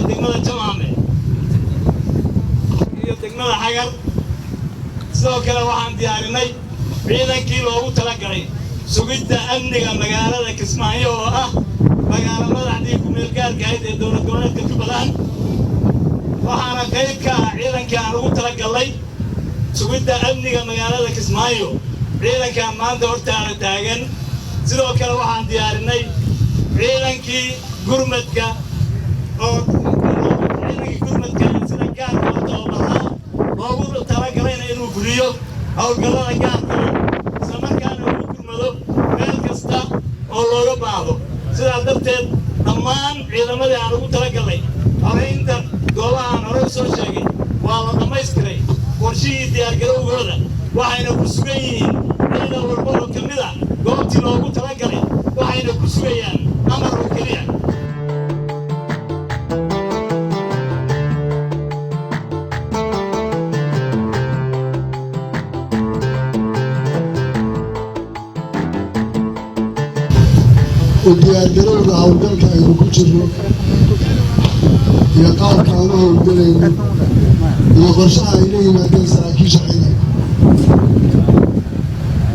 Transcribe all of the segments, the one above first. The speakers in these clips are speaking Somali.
degmada Jamaame iyo degmada Xagar sidoo kale waxaan diyaarinay ciidankii loogu talagalay sugidda amniga magaalada Kismaayo oo ah magaalada madaxdii ku meel gaarka ah ee dowlad goboleedka Jubbaland waxaana qayb ka ah ciidankii aan ugu talagalay sugidda amniga magaalada Kismaayo ciidanka maanta hortaada taagan sidoo kale waxaan diyaarinay ciidankii gurmadka oo ciidankii gurmadka sida gaarka ah loogu talagalay inuu fuliyo hawlgallada gaarka isla markaana uu gurmado meel kasta oo looga baahdo sidaas darteed dhammaan ciidamadii aan ugu talagalay habeynta goobaha aan hore soo sheegay waa la dhamaystiray qorshihii diyaargarowgooda waxayna ku sugan yihiin ciidan walba oo ka mid ah goobtii loogu talagalay waxayna ku sugayaan amar oo keliya diyaargarowga hawlgalka aynu ku jirno iyo qaabka aan u hawlgalayno iyo qorshaha ay la yimaadeen saraakiisha ciidanka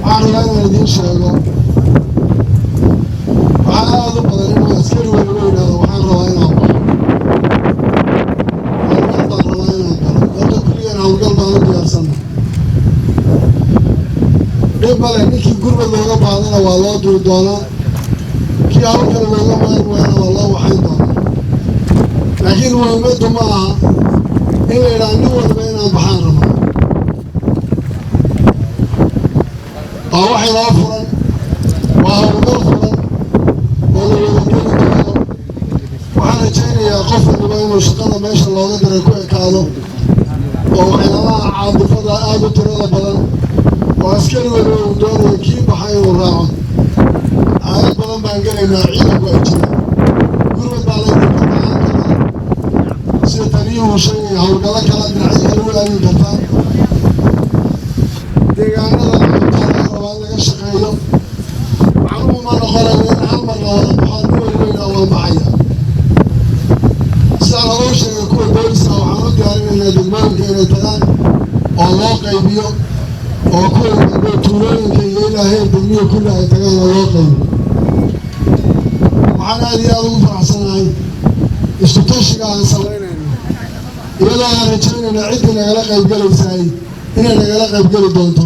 waxaan rabaa inaan idiin sheego waxaa aada u badan inuu askari waliba yidhaahdo waxaan rabaa inaan baxo hawlgal baan rabaa inaan galo horta kulligan hawlgal baan u diyaarsanna dhib male ninkii gurmad looga baadana waa loo duri doonaa kii hawlkale looga maari waayana waa loo waxayn doonaa laakiin muhiimaddu ma aha in la yidhaha nin walba inaan baxaan rabaa waa wax inoo furan waa hawlgal furan oo la wada geli doono waxaan rajaynayaa qof waliba inuu shaqada meesha looga diray ku ekaado oo waxyaalaha caadifada aada u tirada badan oo askari waliba uu doonayo kii baxay inuu raaco aayad badan baan gelaynaa ciidanku ay jiraan gurmad baa laydinka baahan karaa sida taniyuhu sheegaya hawlgallo kala dhinacyo kala wadaagin kartaa deegaanada baa laga rabaa in laga shaqeeyo macluumu ma noqonayo in hal mar la wada baxo nin waliba yidhaa waan baxaya sidaan lagoo sheegay kuwa booliska waxaan u diyaarinaynaa degmooyinka inay tagaan oo loo qaybiyo oo kuwa tuulooyinka iyo ilaa heer degmiyo kulli ay tagaan oo loo qaybiyo waxaan aad iyo aada ugu faraxsanahay isku tashiga aan samaynayno iyadoo aan rajaynayna ciddii nagala qaybgalaysaay inay nagala qaybgeli doonto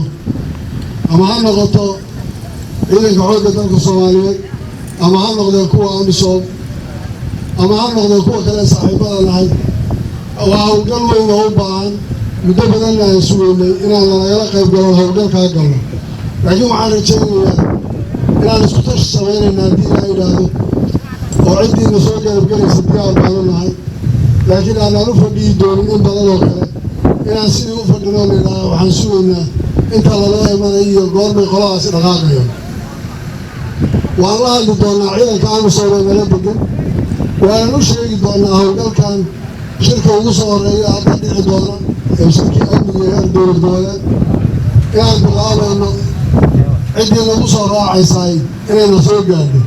ama ha noqoto ciidanka xoogga dalka Soomaaliyeed ama ha noqdee kuwa amisom ama ha noqdee kuwa kale saaxiibada nahay waa hawlgal weyn oo u baahan muddo badanna aan sugaynay inaan nagala qaybgalo hawlgalkaa galno laakiin waxaan rajaynayaa inaan isku tashi samaynayna haddii ilaa yidhaahdo oo ciddiina soo garabgelaysa diyaar baanu nahay laakiin aanaan u fadhiyi doonin in badan oo kale inaan sidii u fadhinoo nidhaaha waxaan sugaynaa inta lala imanay iyo goormay qoladaasi dhaqaaqayaan waan la hadli doonaa ciidanka amisom ee nala degan waanan u sheegi doonaa hawlgalkan shirka ugu soo horeeya hadda dhici doona ee shirkii amniga heer dowlad goboleed inaan bilaabayno ciddii nagu soo raacaysaay inayna soo gaadho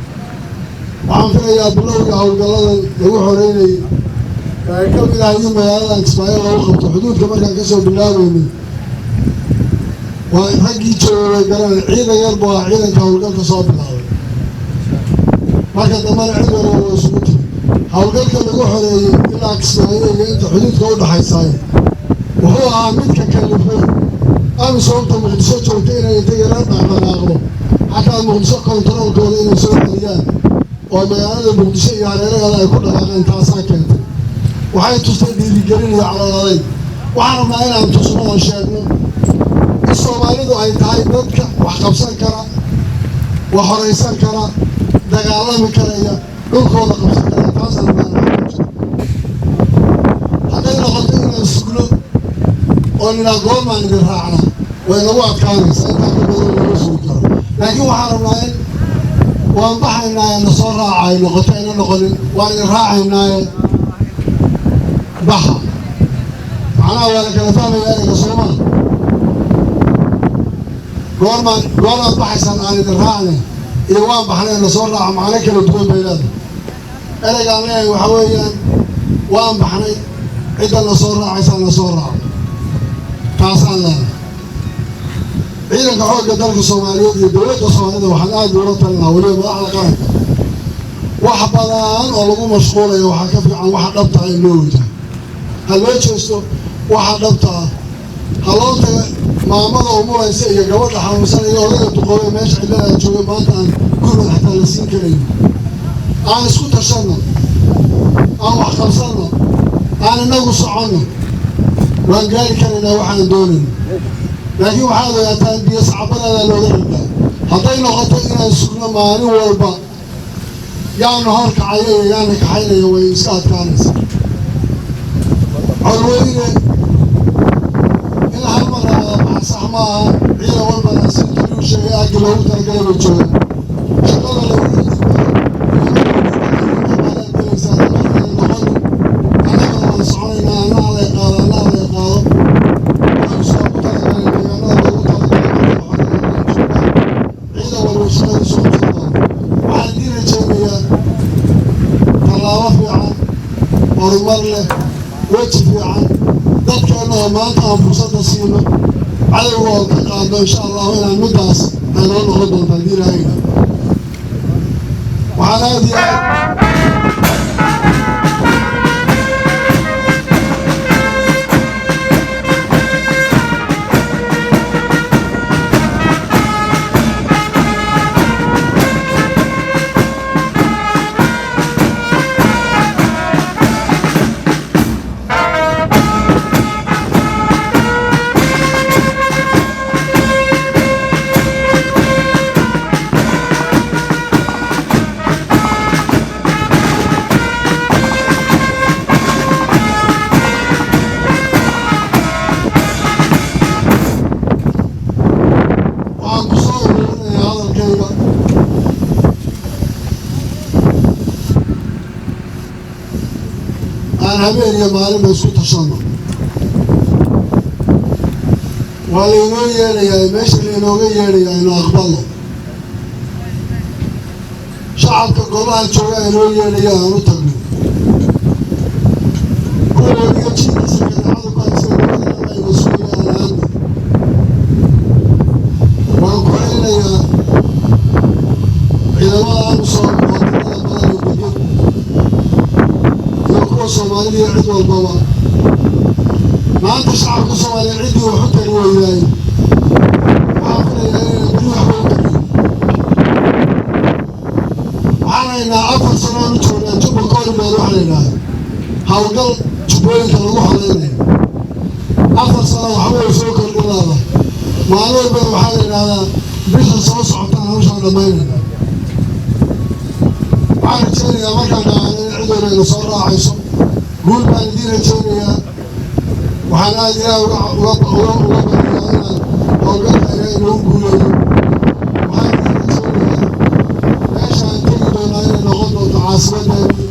waxaan filayaa bilowga hawlgalladan lagu xoreynayay ay ka mid ahay in magaaladan Kismaayo lagu qabto xuduudka markaan ka soo bilaabaynay waa raggii joogay garan ciidan yar buu ahaa ciidanka hawlgalka soo bilaabay marka dambana cid waliba waa isugu tiri hawlgalka lagu xoreeyey ilaa Kismaayo iyo inta xuduudka u dhaxaysaay wuxuu ahaa midka kalifay amisoomta Muqdisho joogta inay inta yaraan dhaqdhaqaaqdo xataa Muqdisho kontaroolkooda inay soo celiyaan oo magaalada Muqdisho iyo hareeraheeda ay ku dhaqaaqeen taasaa keentay waxay tustay dhiirigelin iyo calaamadeyn waxaan rabnaa inaan tusno oo sheegno in Soomaalidu ay tahay dadka wax qabsan kara wax horeysan kara dagaalami karaya dhulkooda qabsan kara taasaan hadday noqoto inaan sugno oo nidhaa goormaan idin raacna way nagu adkaanaysaa intaa ka badan laga sugi karo laakiin waxaan rabnaa in waan baxaynaaye na soo raacay noqoto ayna noqonin waan idin raacaynaaye baxa macnaha waa la kala fahmaya ereyga soomaa goormaad baxaysaan aan idin raacnay iyo waan baxnay na soo raaca macno kala duwan bay leedahay ereygaan leeyahay waxaa weeyaan waan baxnay cidda na soo raacaysaa na soo raaco taasaan leenahay ciidanka xoogga dalka Soomaaliyeed iyo dowladda Soomaalida waxaan aad uga talinayaa waliba madaxda qaranka wax badan oo lagu mashquulayo waxaa ka fiican waxa dhabta ah loo wajaho hal loo jeesto waxa dhabta ah haloo taga maamada umuraysa iyo gabadha xanuunsan iyo odayga duqoobay meesha cidlada jooga maanta aan gurmad xataa la siin karayn aan isku tashanno aan wax qabsanno aan inagu soconno waan gaari karaynaa waxaan doonayno laakiin waxaad ogaataan biyo sacbadaada looga ridaa hadday noqoto inaan sugno maalin walba yaana hor kacaya iyo yaana kaxaynaya way iska adkaanaysa colweyne in hal mar laga sax maaha ciidan walbana si kaliu sheegay aagga loogu talagalay bay joogaan shaqada lagu horumar leh weji fiican dadkeena oo maanta aan fursadda siino cadowga oo ka qaadno insha allahu inaan middaas ay noo noqon doonto haddii ilaahayna waxaan aad iyo habeen iyo maalin ba isku tashanno waa laynoo yeedhayaa meesha laynooga yeedhayaa inu aqbalno shacabka golaha jooga inoo yeedhaya aan u tagno kuwa weliga jiidkiisa gadaacadu ku haysanayna suuga aan aadno waan ku celinayaa ciidamada aanu soo wadamada badan iyo degan Soomaalida iyo cid walbaba maanta shacabka Soomaaliyeed ciddii wax u tari weydaay waxaan filayaa inay beri waxba u tarin waxaan haynaa 4 sano aanu joognaa jubba koorimaad waxa la yidhaahda hawlgal jubbooyinka lagu hadlaynayo 4 sano waxba u soo kordhinaada maalin walba waxaa la yidhaahdaa bisha soo socotaan hawshaan dhammaynayna waxaan rajeynayaa markaan dhacano in cid walba ina soo raacayso guul baan idiin rajeynayaa waxaan aad ilaah uga baryayaa inaan howlgalkayna inuu guuleeyo waxaan idiin rajeynayaa meeshaan tegi doonaa inay noqon doonto caasimadeedii